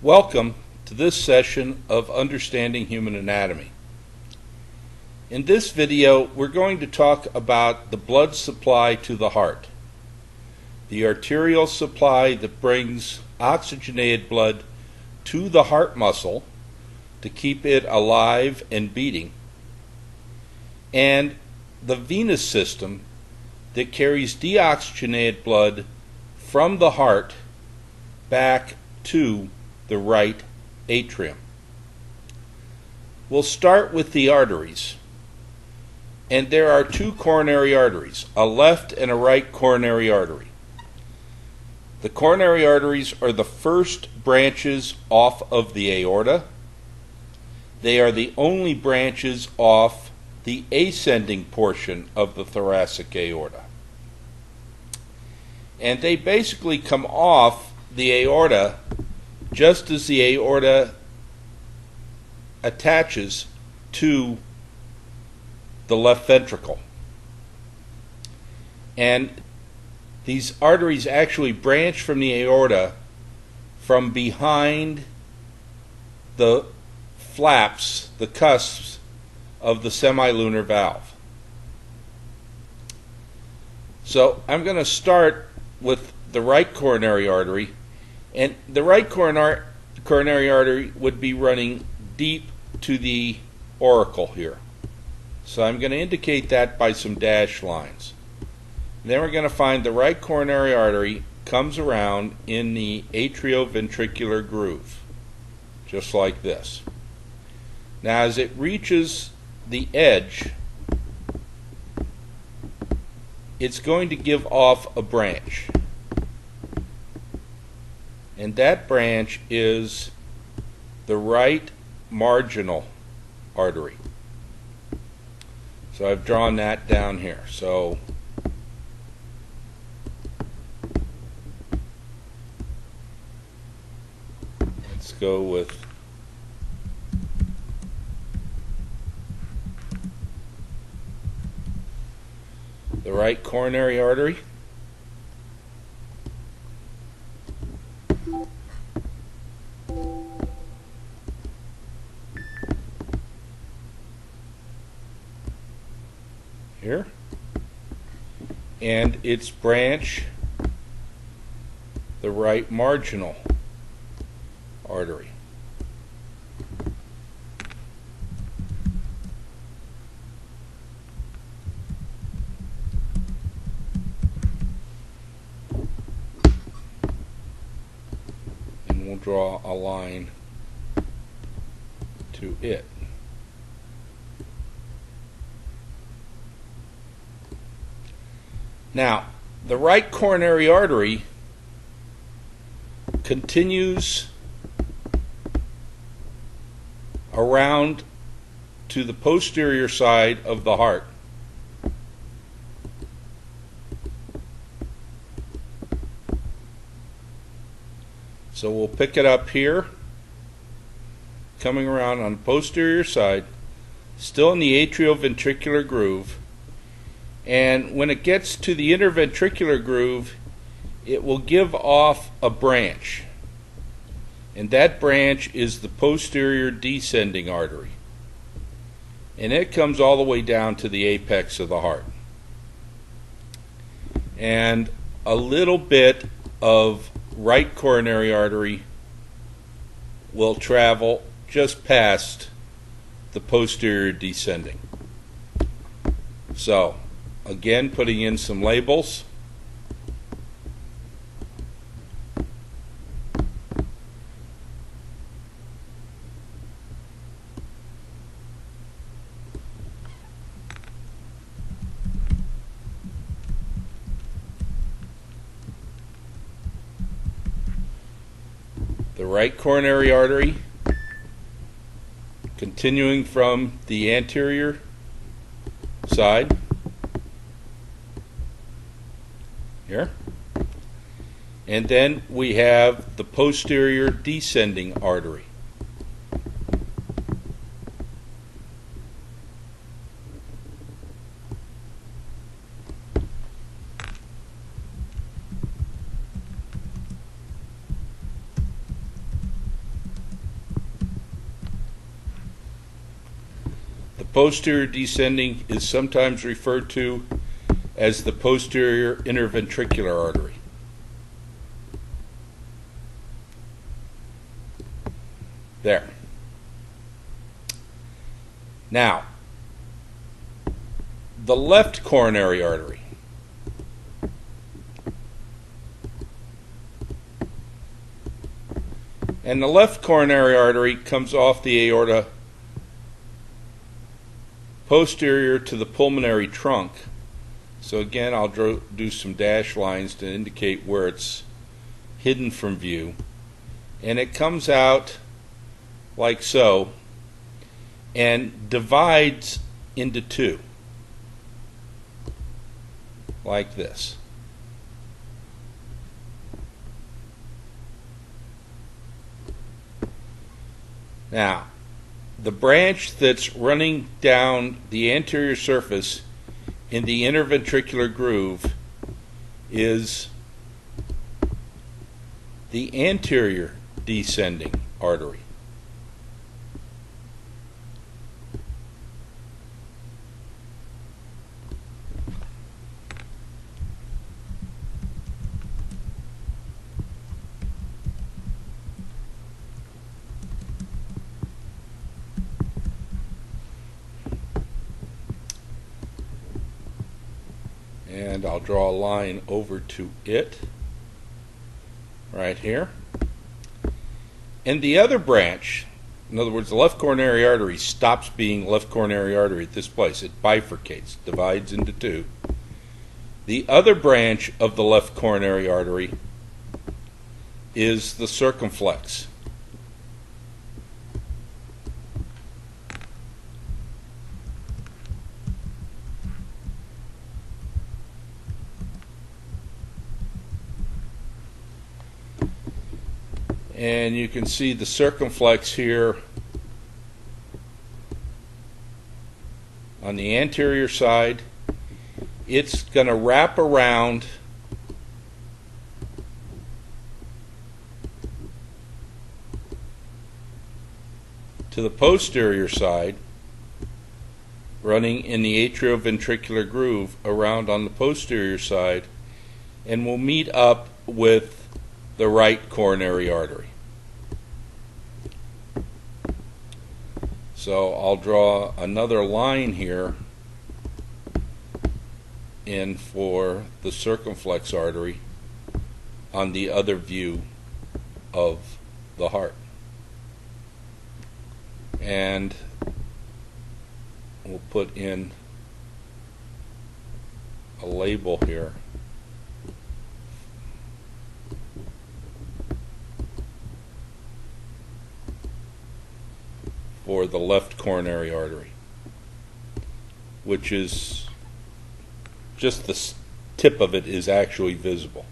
Welcome to this session of Understanding Human Anatomy. In this video, we're going to talk about the blood supply to the heart. The arterial supply that brings oxygenated blood to the heart muscle to keep it alive and beating, and the venous system that carries deoxygenated blood from the heart back to the right atrium. We'll start with the arteries. And there are two coronary arteries, a left and a right coronary artery. The coronary arteries are the first branches off of the aorta. They are the only branches off the ascending portion of the thoracic aorta. And they basically come off the aorta just as the aorta attaches to the left ventricle. And these arteries actually branch from the aorta from behind the flaps, the cusps of the semilunar valve. So I'm going to start with the right coronary artery, and the right coronary artery would be running deep to the auricle here. So I'm going to indicate that by some dashed lines. And then we're going to find the right coronary artery comes around in the atrioventricular groove, just like this. Now as it reaches the edge, it's going to give off a branch. And that branch is the right marginal artery. So I've drawn that down here. So let's go with the right coronary artery. Here, and its branch, the right marginal artery. And we'll draw a line to it. Now, the right coronary artery continues around to the posterior side of the heart. So we'll pick it up here, coming around on the posterior side, still in the atrioventricular groove. And when it gets to the interventricular groove, it will give off a branch. And that branch is the posterior descending artery. And it comes all the way down to the apex of the heart. And a little bit of right coronary artery will travel just past the posterior descending. So, again, putting in some labels. The right coronary artery, continuing from the anterior side, here, and then we have the posterior descending artery. posterior descending is sometimes referred to as the posterior interventricular artery. There. Now, the left coronary artery. And the left coronary artery comes off the aorta posterior to the pulmonary trunk. So again, I'll do some dash lines to indicate where it's hidden from view. And it comes out like so and divides into two, like this. Now, the branch that's running down the anterior surface in the interventricular groove is the anterior descending artery. And I'll draw a line over to it right here. And the other branch, in other words, the left coronary artery stops being left coronary artery at this place. It bifurcates, divides into two. The other branch of the left coronary artery is the circumflex. And you can see the circumflex here on the anterior side. It's going to wrap around to the posterior side, running in the atrioventricular groove around on the posterior side, and will meet up with the right coronary artery. So I'll draw another line here in for the circumflex artery on the other view of the heart. And we'll put in a label here for the left coronary artery, which is just the tip of it is actually visible.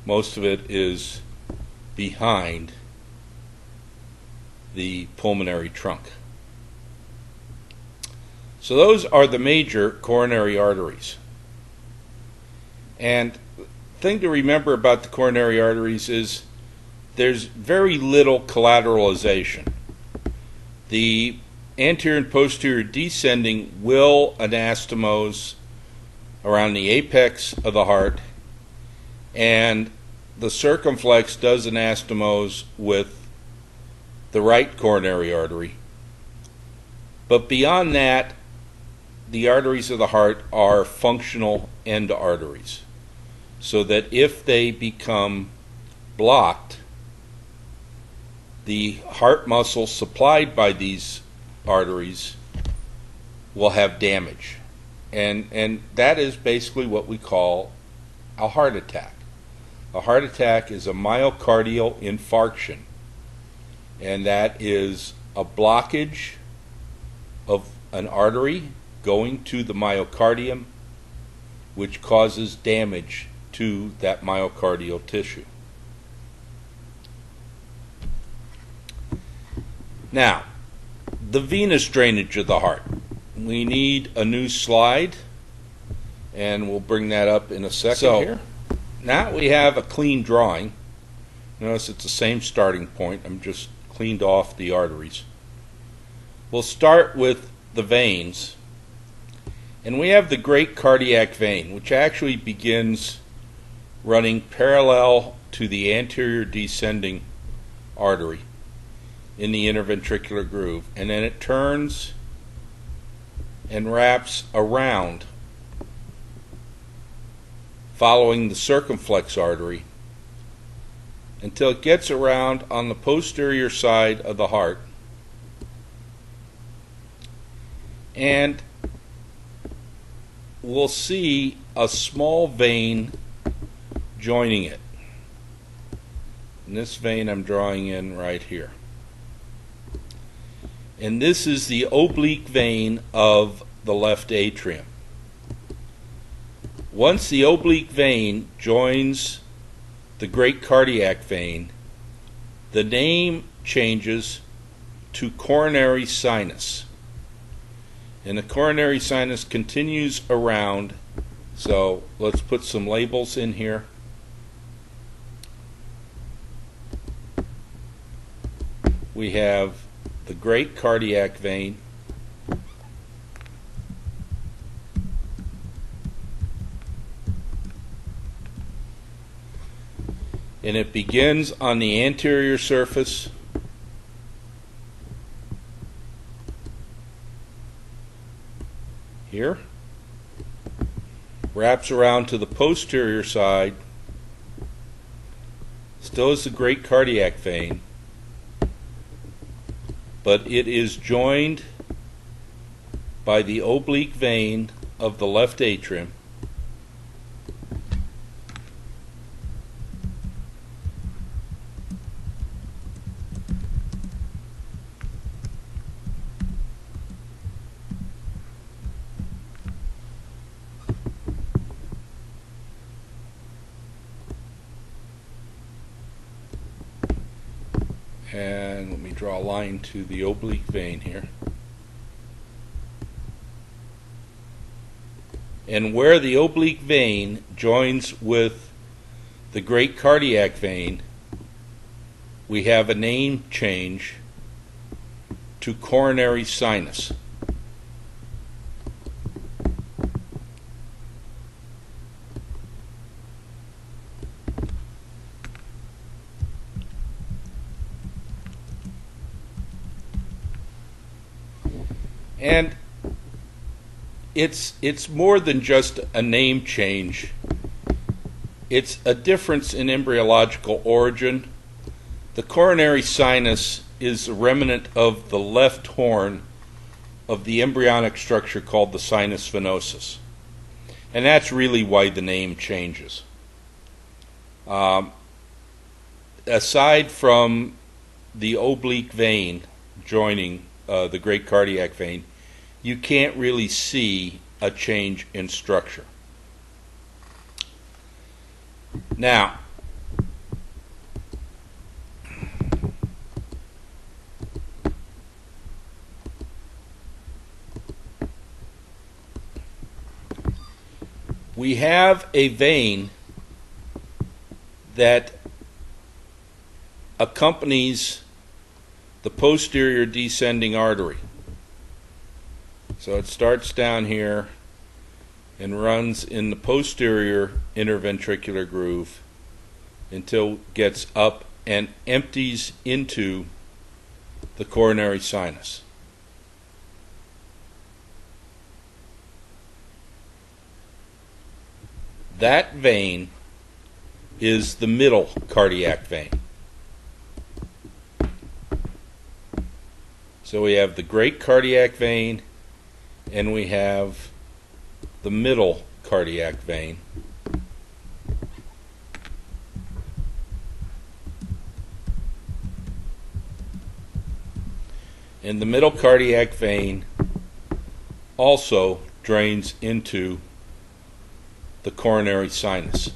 Most of it is behind the pulmonary trunk. So those are the major coronary arteries. And the thing to remember about the coronary arteries is there's very little collateralization. The anterior and posterior descending will anastomose around the apex of the heart, and the circumflex does anastomose with the right coronary artery. But beyond that, the arteries of the heart are functional end arteries, so that if they become blocked, the heart muscle supplied by these arteries will have damage. And that is basically what we call a heart attack. A heart attack is a myocardial infarction, and that is a blockage of an artery going to the myocardium, which causes damage to that myocardial tissue. Now, the venous drainage of the heart. We need a new slide, and we'll bring that up in a second here. Now we have a clean drawing. Notice it's the same starting point. I'm just cleaned off the arteries. We'll start with the veins. And we have the great cardiac vein, which actually begins running parallel to the anterior descending artery in the interventricular groove. And then it turns and wraps around, following the circumflex artery, until it gets around on the posterior side of the heart, and we'll see a small vein joining it. And this vein I'm drawing in right here. And this is the oblique vein of the left atrium. Once the oblique vein joins the great cardiac vein, the name changes to coronary sinus. And the coronary sinus continues around. So let's put some labels in here. We have the great cardiac vein, and it begins on the anterior surface here, wraps around to the posterior side, still is the great cardiac vein, but it is joined by the oblique vein of the left atrium, and let me draw a line to the oblique vein here. And where the oblique vein joins with the great cardiac vein, we have a name change to coronary sinus. And it's more than just a name change. It's a difference in embryological origin. The coronary sinus is a remnant of the left horn of the embryonic structure called the sinus venosus. And that's really why the name changes. Aside from the oblique vein joining the great cardiac vein, you can't really see a change in structure. Now, we have a vein that accompanies the posterior descending artery. So it starts down here and runs in the posterior interventricular groove until it gets up and empties into the coronary sinus. That vein is the middle cardiac vein. So we have the great cardiac vein, and we have the middle cardiac vein. And the middle cardiac vein also drains into the coronary sinus.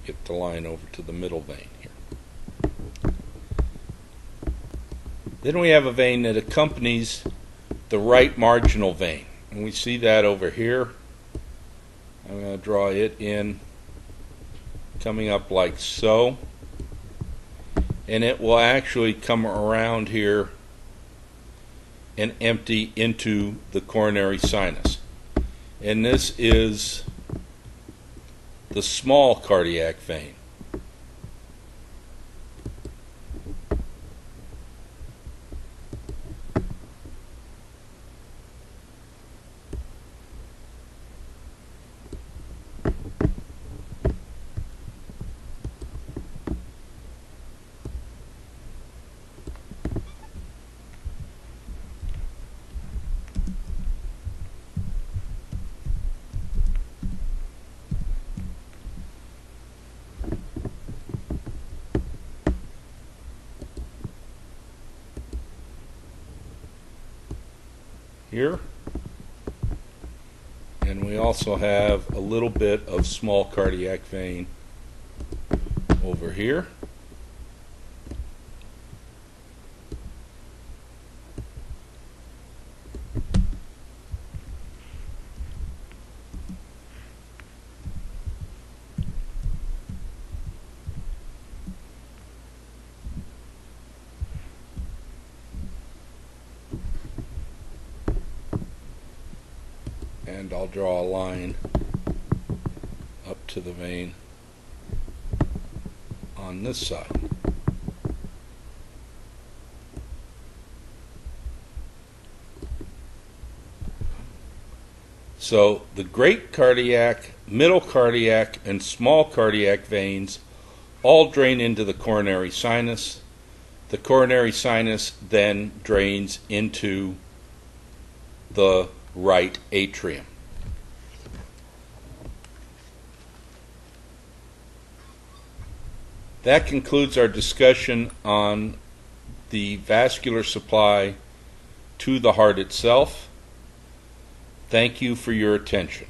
Get the line over to the middle vein here. Then we have a vein that accompanies the right marginal vein, and we see that over here. I'm going to draw it in, coming up like so, and it will actually come around here and empty into the coronary sinus. And this is the small cardiac vein. Here, and we also have a little bit of small cardiac vein over here. And I'll draw a line up to the vein on this side. So the great cardiac, middle cardiac, and small cardiac veins all drain into the coronary sinus. The coronary sinus then drains into the right atrium. That concludes our discussion on the vascular supply to the heart itself. Thank you for your attention.